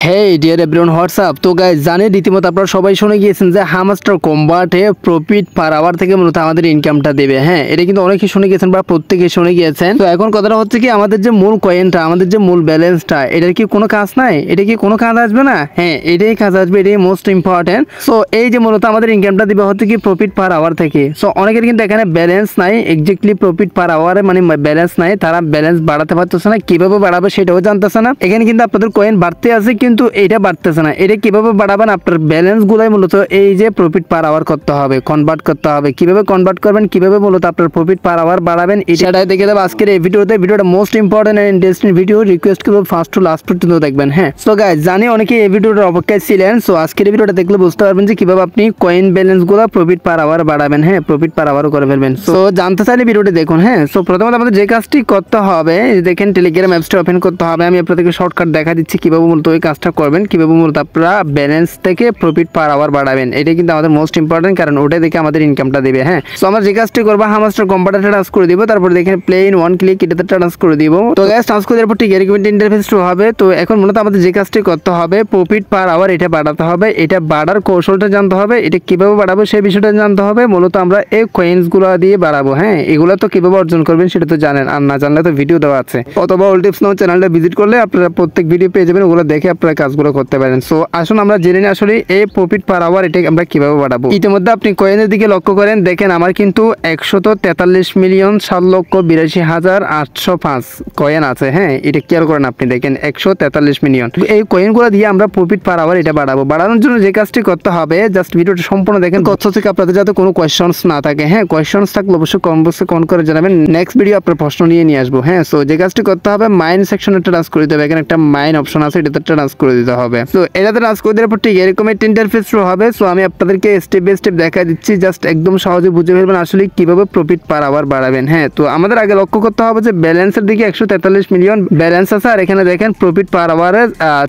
হেই deer everyone WhatsApp. তো guys জানেন রীতিমতো আপনারা সবাই শুনে গিয়েছেন যে হামস্টার কম্বাটে প্রফিট পার আওয়ার থেকে মূলত আমাদের ইনকামটা দেবে। হ্যাঁ, এটা কিন্তু অনেকেই শুনে গিয়েছেন বা প্রত্যেকেই শুনে গিয়েছেন। তো এখন কথাটা হচ্ছে কি, আমাদের যে মূল কয়েনটা, আমাদের যে মূল ব্যালেন্সটা, এটার কি কোনো কাজ নাই? এটা কি কোনো কাজ আসবে না? হ্যাঁ, এটাই কাজ আসবে, এটাই মোস্ট ইম্পর্টেন্ট। সো এই যে মূলত আমাদের ইনকামটা দিবে হচ্ছে কি প্রফিট পার আওয়ার থেকে। সো অনেকের কিন্তু এখানে ব্যালেন্স নাই, এক্স্যাক্টলি প্রফিট পার আওয়ারে মানে ব্যালেন্স নাই, তারা ব্যালেন্স বাড়াতে পারতেছে না, কিভাবে বাড়াবে সেটাও জানতেছে না। এখানে কিন্তু আপনাদের কয়েন বাড়তে আছে কিন্তু এটা বাড়তেছে না। এটা কিভাবে বাড়াবেন? আপনার ব্যালেন্স গুলাই মূলত এই যে প্রফিট পার আওয়ার করতে হবে, কনভার্ট করতে হবে। কিভাবে কনভার্ট করবেন, কিভাবে মূলত আপনার প্রফিট পার আওয়ার বাড়াবেন, এটাই দেখে দেবো আজকের এই ভিডিওতে। ভিডিওটা most important and interesting video, request করবো ফার্স্ট টু লাস্ট পর্যন্ত দেখবেন। হ্যাঁ, সো গাইস জানি অনেকে এই ভিডিওটার অপেক্ষায় ছিলেন। সো আজকের এই ভিডিওটা দেখলে বুঝতে পারবেন যে কিভাবে আপনি কয়েন ব্যালেন্স গুলো প্রফিট পার আওয়ার বাড়াবেন। হ্যাঁ, প্রফিট পার আওয়ারও করে ফেলবেন। সো জানতে চাইলে ভিডিওটি দেখুন। হ্যাঁ, সো প্রথমত আমাদের যে কাজটি করতে হবে, দেখেন টেলিগ্রাম অ্যাপসটা ওপেন করতে হবে। আমি আপনাদেরকে শর্টকাট দেখা দিচ্ছি কিভাবে মূলত ওই কাজটা করবেন, কিভাবে মূলত আপনারা ব্যালেন্স থেকে প্রফিট পার আওয়ার বাড়াবেন। এটা কিন্তু আমাদের মোস্ট ইম্পর্টেন্ট, কারণ ওটা দেখে আমাদের ইনকামটা দেবে। হ্যাঁ, সো আমরা যে কাজটি করবো, হামস্টার কম্পিউটারটা ট্রান্স করে দিব, তারপর দেখেন প্লে ইন ওয়ান ক্লিক এটাতে ট্রান্স করে দিব। তো গাইস ট্রান্স করে দেওয়ার পর ঠিক এরকম ইন্টারফেস শুরু হবে। তো এখন মূলত আমাদের যে কাজটি করতে হবে, প্রফিট পার আওয়ার এটা বাড়াতে হবে। এটা বাড়ার কৌশলটা জানতে হবে, এটা কিভাবে বাড়াবো সেই বিষয়টা জানতে হবে। মূলত আমরা এই কয়েন্স গুলো দিয়ে বাড়াবো। হ্যাঁ, এগুলো তো কিভাবে অর্জন করবেন সেটা তো জানেন, আর না জানলে তো ভিডিও দেওয়া আছে, অথবা অল টিপস নাও চ্যানেলটা ভিজিট করলে আপনারা প্রত্যেক ভিডিও পেয়ে যাবেন, ওগুলো দেখে আপনারা কাজগুলো করতে পারেন। সো আসুন আমরা জেনে নিই আসলে এই প্রফিট পার আওয়ার এটা আমরা কিভাবে বাড়াবো। ইতিমধ্যে আপনি কয়েনের দিকে লক্ষ্য করেন, দেখেন আমার কিন্তু 143,782,805 কয়েন আছে। হ্যাঁ, এটা কেয়ার করেন আপনি, দেখেন 143 মিলিয়ন। এই কয়েনগুলো দিয়ে আমরা প্রফিট পার আওয়ার এটা বাড়াবো। বাড়ানোর জন্য যে কাজটি করতে হবে, জাস্ট ভিডিওটা সম্পূর্ণ দেখেন কচ্ছ থেকে আপনাদের যাতে কোনো কোয়েশ্চনস না থাকে। হ্যাঁ, কোয়েশ্চনস থাকলে অবশ্যই কমেন্ট বক্সে কমেন্ট করে জানাবেন, নেক্সট ভিডিও আপনার প্রশ্ন নিয়ে আসবো। হ্যাঁ, সো যে কাজটি করতে হবে, মাইন সেকশনে ট্রান্স করে দিতে হবে। এখানে একটা মাইন অপশন আছে, এটাতে ট্রান্স করে দিতে হবে। তো এটাতে ট্রান্স করে দেওয়ার পর ঠিক এরকম একটা ইন্টারফেস শুরু হবে। সো আমি আপনাদেরকে স্টেপ বাই স্টেপ দেখা দিচ্ছি, জাস্ট একদম সহজে বুঝে ফেলবেন আসলে কিভাবে প্রফিট পার আওয়ার বাড়াবেন। হ্যাঁ, তো আমাদের আগে লক্ষ্য করতে হবে যে ব্যালেন্সের দিকে 143 মিলিয়ন ব্যালেন্স আছে, আর এখানে দেখেন প্রফিট পার আওয়ারে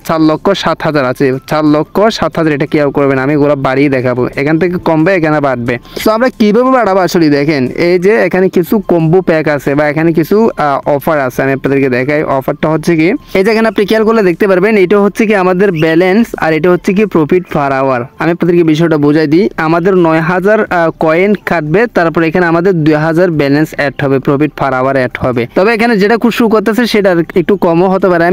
4,07,000 আছে। 4,07,000 এটা কেয়ার করবেন, আমি এগুলো বাড়িয়ে দেখাবো। এখান থেকে কমবে, এখানে বাড়বে। সো আমরা কিভাবে বাড়াবো আসলে দেখেন, এই যে এখানে কিছু কম্বো প্যাক আছে বা এখানে কিছু অফার আছে, আমি আপনাদেরকে দেখাই। অফারটা হচ্ছে কি, এই যে এখানে আপনি খেয়াল করলে দেখতে পারবেন, এটা হচ্ছে কি আমাদের ব্যালেন্স আর এটা হচ্ছে কি প্রফিট পার আওয়ার। আমি আপনাদেরকে বিষয়টা বোঝাই দিই। আমাদের 9,000 কয়েন কাটবে, তারপর এখানে আমাদের 2,000 ব্যালেন্স অ্যাড হবে, প্রফিট পার আওয়ার অ্যাড হবে। তবে এখানে যেটা খুব শু করতেছে সেটা একটু কমও হতে পারে।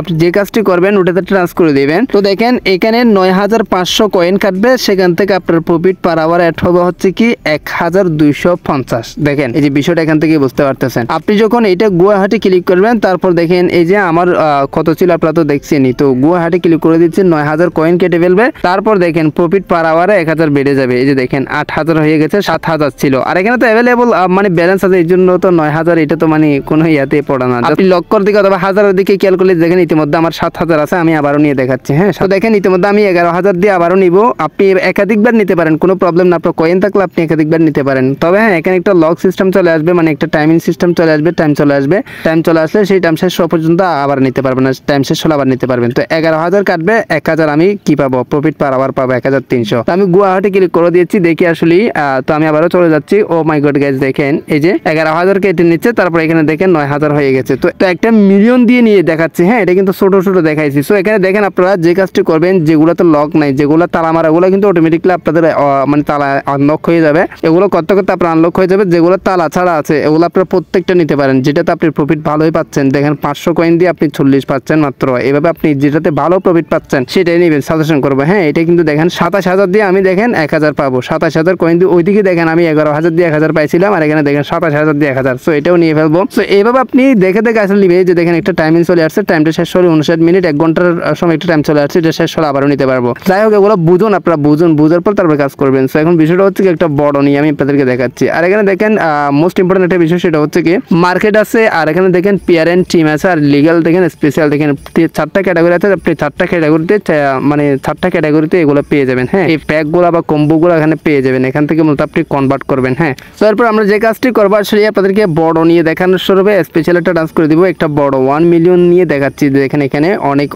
আপনি যে কাজটি করবেন ওটাতে ট্রান্স করে দিবেন। তো দেখেন এখানে 9,500 কয়েন কাটবে, সেখান থেকে আপনার প্রফিট পার আওয়ার অ্যাড হবে হচ্ছে কি 1,250। দেখেন এই যে বিষয়টা এখান থেকে বুঝতে পারতেছেন। আপনি যখন এটা গুয়াহাটি ক্লিক করবেন, তারপর দেখেন এই যে আমার কত ছিল আপনারা তো দেখছেনই। তো গুয়াহাটি ক্লিক করে দিচ্ছি, 9,000 কয়েন কেটে ফেলবে। তারপর দেখেন প্রফিট পার আওয়ারে 1,000 বেড়ে যাবে। এই যে দেখেন 8,000 হয়ে গেছে, 7,000 ছিল। আর এখানে তো অ্যাভেলেবল মানে ব্যালেন্স আছে, এই জন্য তো 9,000 এটা তো মানে কোনো ইয়াতে পড়া না। আপনি লক্ষর দিকে অথবা হাজারের দিকে খেয়াল করলে দেখেন ইতিমধ্যে আমার 7,000 আছে। আমি আবারও নিয়ে দেখাচ্ছি। হ্যাঁ, তো দেখেন ইতিমধ্যে আমি 11,000 দিয়ে আবারও নিব। আপনি একাধিকবার নিতে পারেন, কোনো প্রবলেম না। আপনার কয়েন থাকলে আপনি একাধিকবার নিতে পারেন। তবে হ্যাঁ, এখানে একটা লক সিস্টেম চলে আসবে, মানে একটা টাইমিং সিস্টেম চলে আসবে। টাইম চলে আসবে, টাইম চলে আসলে সেই টাইম শেষ হওয়া পর্যন্ত আবার নিতে পারবেন না, টাইম শেষ হলে আবার নিতে পারবেন। তো 11,000 কাটবে, 1,000 আমি কি পাবো, প্রফিট পার আওয়ার পাবো 1,300। তো আমি গুয়াহাটি ক্লিক করে দিয়েছি, দেখি আসলে। তো আমি আবারও চলে যাচ্ছি। ও মাই গড গাইস, দেখেন এই যে 11,000 কেটে নিচ্ছে, তারপর এখানে দেখেন 9,000 হয়ে গেছে। তো একটা মিলিয়ন দিয়ে নিয়ে দেখাচ্ছি। হ্যাঁ, এটা কিন্তু ছোট ছোট দেখাইছি। সো এখানে দেখেন আপনারা যে কাজটি করবেন, যেগুলোতে লক নাই, যেগুলো তালা মারা, ওগুলো কিন্তু অটোমেটিকলি আপনাদের মানে তালা আনলক হয়ে যাবে। এগুলো করতে করতে আপনার আনলক হয়ে যাবে। যেগুলো তালা ছাড়া আছে এগুলো আপনারা প্রত্যেকটা নিতে পারেন, যেটাতে আপনি প্রফিট ভালোই পাচ্ছেন। দেখেন 500 কয়েন দিয়ে আপনি 40 পাচ্ছেন মাত্র। এভাবে আপনি যেটাতে ভালো প্রফিট পাচ্ছেন সেটাই নেবেন, সাজেশন করবো। হ্যাঁ, এটা কিন্তু দেখেন 27,000 দিয়ে আমি দেখেন 1,000 পাবো। 27,000 কয়েন দিয়ে ওইদিকে দেখেন আমি 11,000 দিয়ে 1,000 পাইছিলাম, আর এখানে দেখেন 27,000 দিয়ে 1,000। সো এটাও নিয়ে ফেলবো। সো এইভাবে আপনি দেখে দেখে আসলে নিবে। যে দেখেন একটা টাইমিং চলে আসছে, টাইমটা শেষ হলে 59 মিনিট, 1 ঘন্টার সময় একটা টাইম চলে আসছে, এটা শেষ হলে আবারও নিতে পারবো। যাই হোক, এগুলো বুঝুন, আপনারা বুঝুন, বুঝার পর তারপরে কাজ করবেন। সো এখন বিষয়টা হচ্ছে কি, একটা বড় নিয়ে আমি আপনাদেরকে দেখাচ্ছি। আর এখানে দেখেন মোস্ট ইম্পর্টেন্ট একটা বিষয়, সেটা হচ্ছে কি মার্কেট আছে, আর এখানে দেখেন পিয়ার এন্ড টিম আছে, আর লিগ্যাল দেখেন, স্পেশাল দেখেন 4টা ক্যাটাগরি আছে। আপনি 4টা ক্যাটাগরিতে মানে 4টা ক্যাটাগরিতে এগুলো পেয়ে যাবেন। হ্যাঁ, এই প্যাকগুলো বা কম্বোগুলো এখানে পেয়ে যাবেন। এখান থেকে মূলত আপনি কনভার্ট করবেন। হ্যাঁ, তো এরপর আমরা যে কাজটি করবো আসলে আপনাদেরকে বড় নিয়ে দেখানোর স্বরূপে স্পেশাল একটা ডান্স করে দিব। একটা বড় 1 মিলিয়ন নিয়ে দেখাচ্ছি। দেখেন এখানে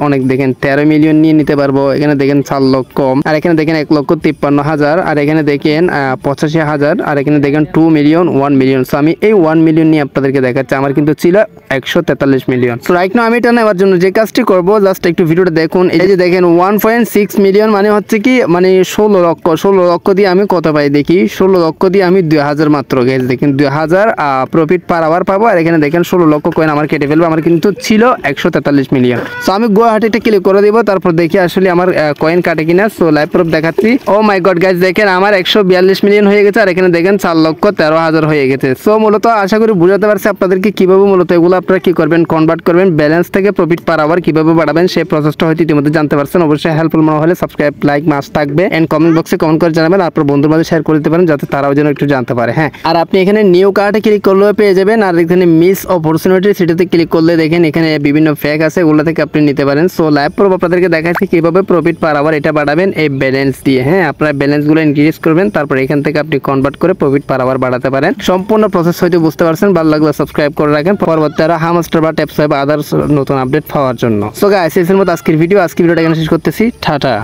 অনেক দেখেন 13 মিলিয়ন নিয়ে নিতে পারবো। এখানে দেখেন 4 লক্ষ, আর এখানে দেখেন 1,53,000, আর এখানে দেখেন 85,000, আর এখানে দেখেন 2 মিলিয়ন, 1 মিলিয়ন। সো আমি এই 1 মিলিয়ন নিয়ে আপনাদেরকে দেখাচ্ছি। আমার কিন্তু ছিল 143 মিলিয়ন। সো রাইট নাও আমি এটা নেওয়ার জন্য যে কাজটি করবো, জাস্ট একটু ভিডিওটা দেখুন। এই যে দেখেন 1.6 মিলিয়ন মানে হচ্ছে কি মানে 16 লক্ষ দিয়ে আমি কত পাই দেখি, 16 লক্ষ দিয়ে আমি 2000 মাত্র গাইস দেখেন 2000 প্রফিট পার আওয়ার পাবো। আর এখানে দেখেন 16 লক্ষ কয়েন আমার কেটে ফেলবে। আমার কিন্তু ছিল 143 মিলিয়ন। সো আমি গুয়াহাটিটা ক্লিক করে দিব, তারপর দেখি আসলে আমার কয়েন কাটে কিনা। সো লাইভ প্রুফ দেখাচ্ছি। ও মাই গড গাইস দেখেন আমার 142 মিলিয়ন হয়ে গেছে। আর এখানে দেখেন 4,13,000 হয়ে গেছে। সো মূলত আশা করি বুঝাতে পারছি আপনাদেরকে কিভাবে মূলত এগুলো আপনারা কি করবেন, কনভার্ট করবেন, ব্যালেন্স থেকে প্রফিট পার আওয়ার কিভাবে বাড়াবেন সেই প্রসেসটা হয়তো ইতিমধ্যে জানতে পারছেন। অবশ্যই হেল্পফুল মনে হলে সাবস্ক্রাইব লাইক মাস্ট থাকবে এন্ড কমেন্ট বক্সে কমেন্ট করে জানাবেন। আর আপনার বন্ধুর মাঝে শেয়ার করে দিতে পারেন যাতে তারাও যেন একটু জানতে পারে। হ্যাঁ, আর আপনি এখানে নিউ কার্ডে ক্লিক করলেও পেয়ে যাবেন। আর এখানে মিস অপরচুনিটি সেটাতে ক্লিক করলে দেখেন এখানে বিভিন্ন ফেক আছে, ওগুলো থেকে আপনি নিতে পারেন। সো লাইভ প্রুফ আপনাদেরকে দেখাচ্ছি কিভাবে প্রফিট পার আওয়ার এটা বাড়াবেন এই ব্যালেন্স দিয়ে। হ্যাঁ, আপনারা ব্যালেন্সগুলো ইনক্রিজ করবেন, তারপর এখান থেকে আপনি কনভার্ট করে প্রফিট পার আওয়ার বাড়াতে পারেন। সম্পূর্ণ প্রসেস হয়তো বুঝতে পারছেন। ভালো লাগলে সাবস্ক্রাইব করে রাখেন পরবর্তী আরো হামস্টার বা ট্যাপস বা আদার্স নতুন আপডেট পাওয়ার জন্য। সো গাইস এর মতো আজকের ভিডিওটা এখানে শেষ করতেছি। টাটা।